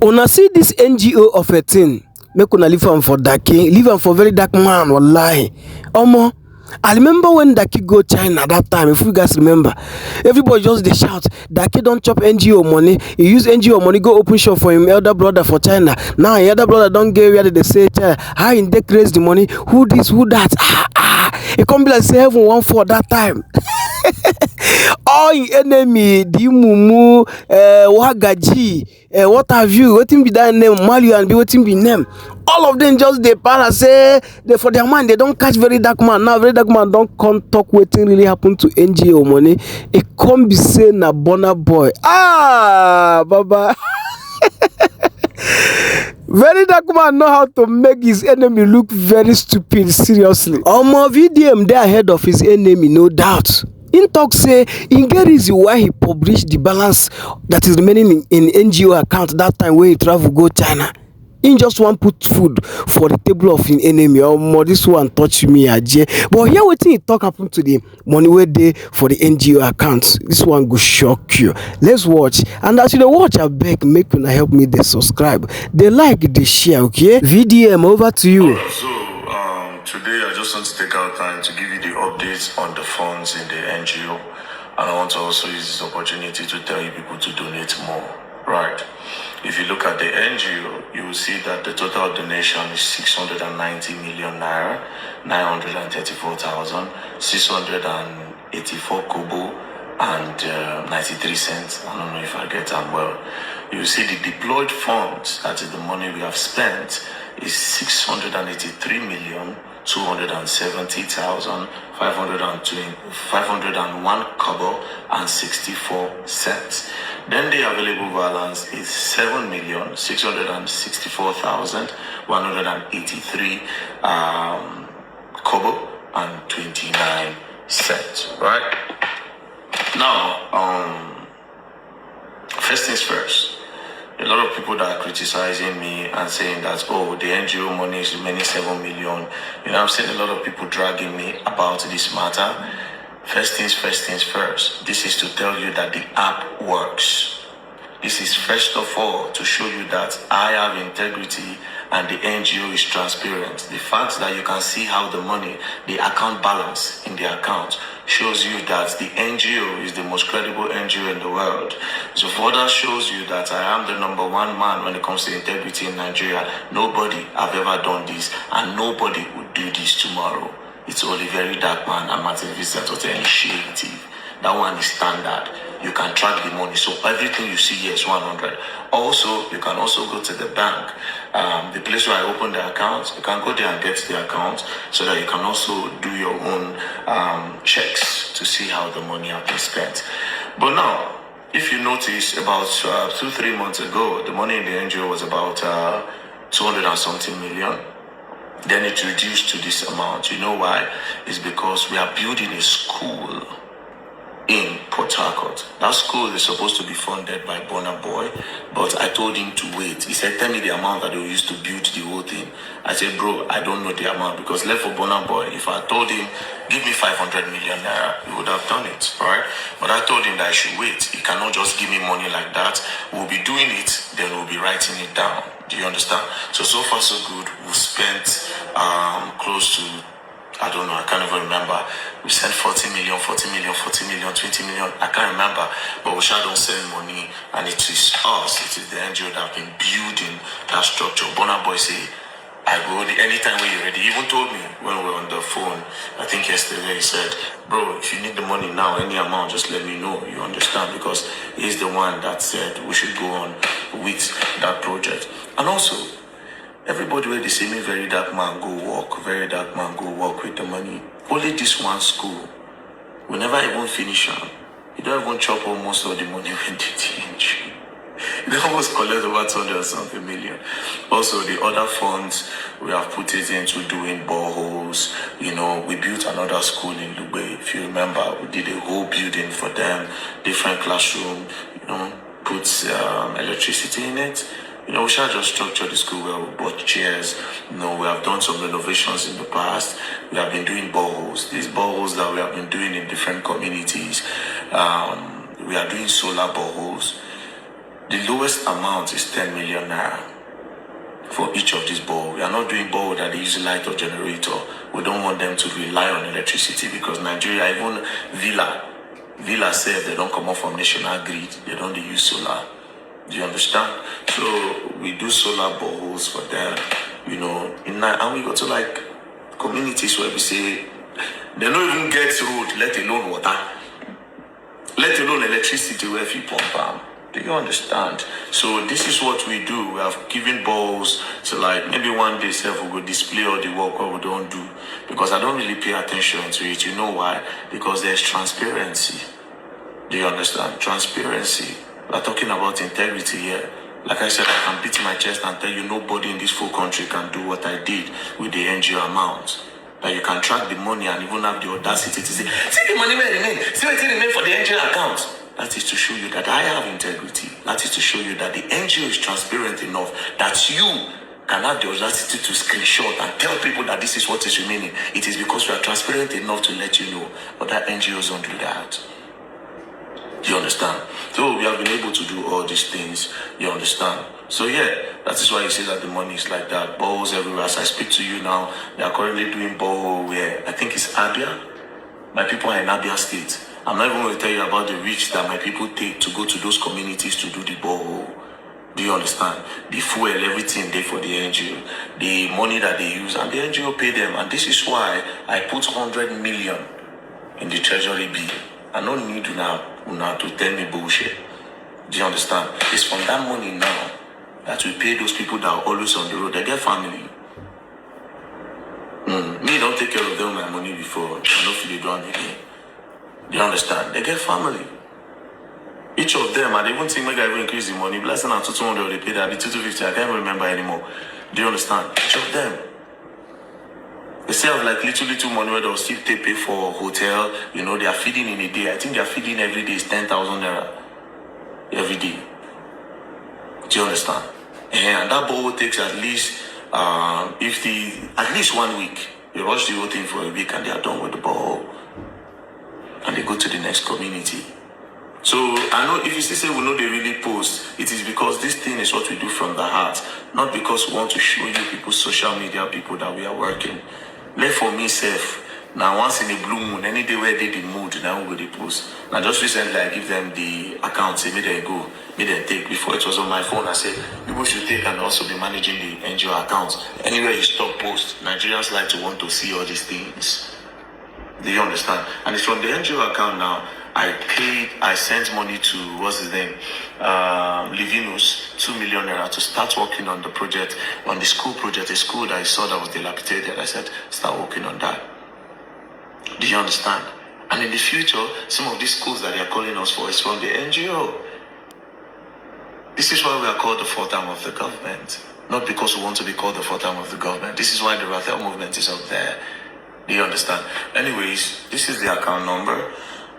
Una see this NGO of a thing, make una leave am for Daki, leave am for very dark man, wallahi. Omo, I remember when Daki go China that time, if you guys remember, everybody just dey shout, Daki don chop NGO money, he use NGO money go open shop for him elder brother for China. Now him elder brother don get where they say, how him take raise the money, who this, who that, e come be like say heaven wan fall that time. All him enemy, the mumu, wagaji, what have you, wetin be that name, Mario and be wetin be name, all of them just dey para say they for their mind they don catch very dark man. Now very dark man don come talk wetin really happen to NGO money. E come be say na Burna Boy. Baba. Very dark man know how to make his enemy look very stupid, seriously. Omo, VDM dey ahead of his enemy, no doubt. Him talk say him get reason why he publish the balance that is remaining in NGO account that time when he travel go China. Him just wan put food for the table of him enemy. Omo, this one touch me aje. But here wetin he talk happen to the money wey dey for the NGO account. This one go shock you. Let's watch. And as you dey watch, abeg make una help me dey subscribe, dey like, dey share, okay? VDM, over to you. Today I just want to take out time to give you the updates on the funds in the NGO, and I want to also use this opportunity to tell you people to donate more. Right, if you look at the NGO, you will see that the total donation is 690 million naira, 934,684 kobo and 93 cents. I don't know if I get them well. You will see the deployed funds, that is the money we have spent, is 683,270,501 kobo and 64 cents. Then the available balance is 7,664,183 kobo and 29 cents. Right now, first things first. A lot of people that are criticizing me and saying that, oh, the NGO money is remaining 7 million. You know, I've seen a lot of people dragging me about this matter. First things first. This is to tell you that the app works. This is first of all to show you that I have integrity and the NGO is transparent. The fact that you can see how the money, the account balance in the account shows you that the NGO is the most credible NGO in the world. So further shows you that I am the #1 man when it comes to integrity in Nigeria. Nobody have ever done this and nobody would do this tomorrow. It's only very dark man and Martin Vincent or initiative. That one is standard. You can track the money. So everything you see here is 100. Also, you can also go to the bank. The place where I open the account, you can go there and get the account so that you can also do your own checks to see how the money has been spent. But now, if you notice, about 2-3 months ago, the money in the NGO was about 200 and something million. Then it reduced to this amount. You know why? It's because we are building a school in Port Harcourt. That school is supposed to be funded by Burna Boy, but I told him to wait. He said, tell me the amount that they will use to build the whole thing. I said, bro, I don't know the amount, because left for Burna Boy, if I told him, give me 500 million naira, he would have done it, alright? But I told him that I should wait. He cannot just give me money like that. We'll be doing it, then we'll be writing it down. Do you understand? So far so good. We've spent close to, I don't know, I can't even remember. We sent 40 million, 20 million. I can't remember. But we shall don't send money. And it is us, it is the NGO that have been building that structure. Burna Boy say, I go anytime when you're ready. He even told me when we were on the phone, I think yesterday, he said, bro, if you need the money now, any amount, just let me know. You understand? Because he's the one that said we should go on with that project. And also, everybody where they say me very dark man go work with the money. Only this one school. We never even finish them. You don't even chop up most of the money when they change. They almost collect over 200 or something million. Also, the other funds, we have put it into doing boreholes. You know, we built another school in Lugbe. If you remember, we did a whole building for them, different classroom, you know, put electricity in it. You know, we shall just structure the school where we bought chairs. You know, we have done some renovations in the past. We have been doing boreholes. These boreholes that we have been doing in different communities. We are doing solar boreholes. The lowest amount is 10 million naira for each of these boreholes. We are not doing borehole that they use light or generator. We don't want them to rely on electricity because Nigeria, even Villa said they don't come off from national grid. They don't use solar. Do you understand? So we do solar boreholes for them, and we go to like communities where we say they don't even get road, let alone water, let alone electricity where people pump. Do you understand? So this is what we do. We have given balls to like maybe one day self we will display all the work what we don't do because I don't really pay attention to it. You know why? Because there's transparency. Do you understand? Transparency. We're talking about integrity here. Like I said, I can beat my chest and tell you nobody in this full country can do what I did with the NGO amount. That you can track the money and even have the audacity to say, see the money where it remain, see what it remain for the NGO account. That is to show you that I have integrity. That is to show you that the NGO is transparent enough that you can have the audacity to screenshot and tell people that this is what is remaining. It is because we are transparent enough to let you know. But that NGOs don't do that. You understand? So we have been able to do all these things. You understand? So yeah, that is why you say that the money is like that. Boreholes everywhere. As I speak to you now, they are currently doing borehole where I think it's Abia. My people are in Abia State. I'm not even going to tell you about the reach that my people take to go to those communities to do the borehole. Do you understand? The fuel, everything there for the NGO, the money that they use, and the NGO pay them. And this is why I put 100 million in the treasury bill. I don't need you now to tell me bullshit. Do you understand? It's from that money now that we pay those people that are always on the road. They get family. Me don't take care of them my money before. I don't feel they do anything. Do you understand? They get family. Each of them, and they won't think maybe I will increase the money. Blessing and 200 they pay that, be 250. I can't remember anymore. Do you understand? Each of them. They still have like little money where they'll still pay for hotel. They are feeding in a day. I think they are feeding every day is 10,000 naira. Every day. Do you understand? And that bowl takes at least at least 1 week. They rush the whole thing for a week and they are done with the bowl. And they go to the next community. So I know if you say we know they really post, it is because this thing is what we do from the heart, not because we want to show you people, social media people that we are working. Let for me safe. Now once in a blue moon, any day where they the mood, now we go they post. Now just recently I give them the account, say me they go, me they take. Before it was on my phone, I said people should take and also be managing the NGO accounts. Anywhere you stop post, Nigerians like to want to see all these things. Do you understand? And it's from the NGO account now. I sent money to, what's his name? Livinus, 2 million naira to start working on the project, on the school project, a school that I saw that was dilapidated. I said, start working on that. Do you understand? And in the future, some of these schools that they are calling us for is from the NGO. This is why we are called the fourth arm of the government. Not because we want to be called the fourth arm of the government. This is why the Rafael movement is up there. Do you understand? Anyways, this is the account number.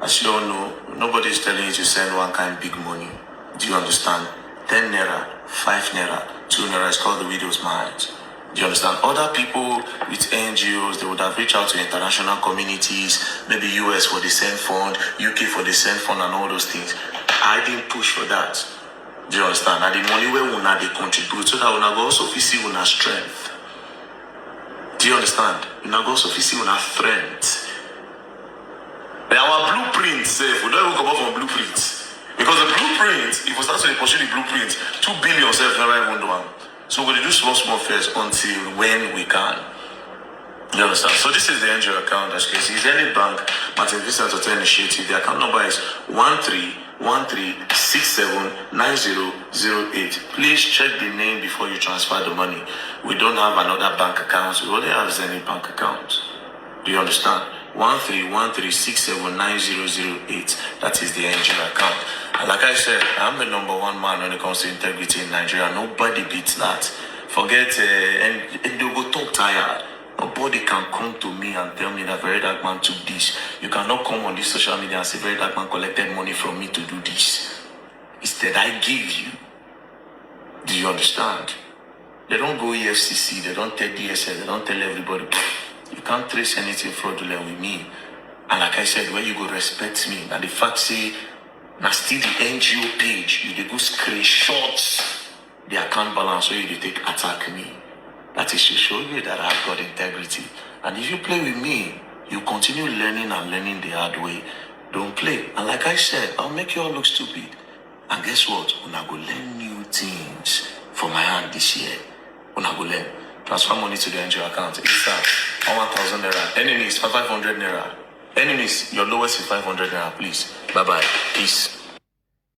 As you all know, nobody is telling you to send one kind big money. Do you understand? 10 naira, 5 naira, 2 naira is called the widow's mite. Do you understand? Other people with NGOs, they would have reached out to international communities, maybe US for the send fund, UK for the send fund and all those things. I didn't push for that. Do you understand? And the money where they contribute so that we go also see strength. Do you understand? We go also see strength. Our blueprint safe. We don't even come up from blueprints. Because the blueprint, if we start to pursue the blueprint, 2 billion self never even do one. So we're going to do small first until when we can. You understand? So this is the NGO account as you can see. Is any bank, Martin Vincent Hotel Initiative. The account number is 1313679008. Please check the name before you transfer the money. We don't have another bank account. We only have any bank account. Do you understand? 1313679008. That is the NGO account. And like I said, I'm the number one man when it comes to integrity in Nigeria. Nobody beats that. Forget and they go talk tired. Nobody can come to me and tell me that Very Dark Man took this. You cannot come on this social media and say Very Dark Man collected money from me to do this. Instead, I give you. Do you understand? They don't go EFCC, they don't tell DSS, they don't tell everybody. You can't trace anything fraudulent with me. And like I said, when you go respect me, and the fact say Now still the NGO page, you dey go screenshots the account balance so you dey take attack me. That is to show you that I have got integrity. And if you play with me, you continue learning and learning the hard way. Don't play. And like I said, I'll make you all look stupid. And guess what? Una go learn new things from my hand this year. Una go learn. Transfer money to the NGO account. It's that 1,000 naira. Enemies, 500 naira. Enemies, your lowest is 500 naira, please. Bye-bye. Peace.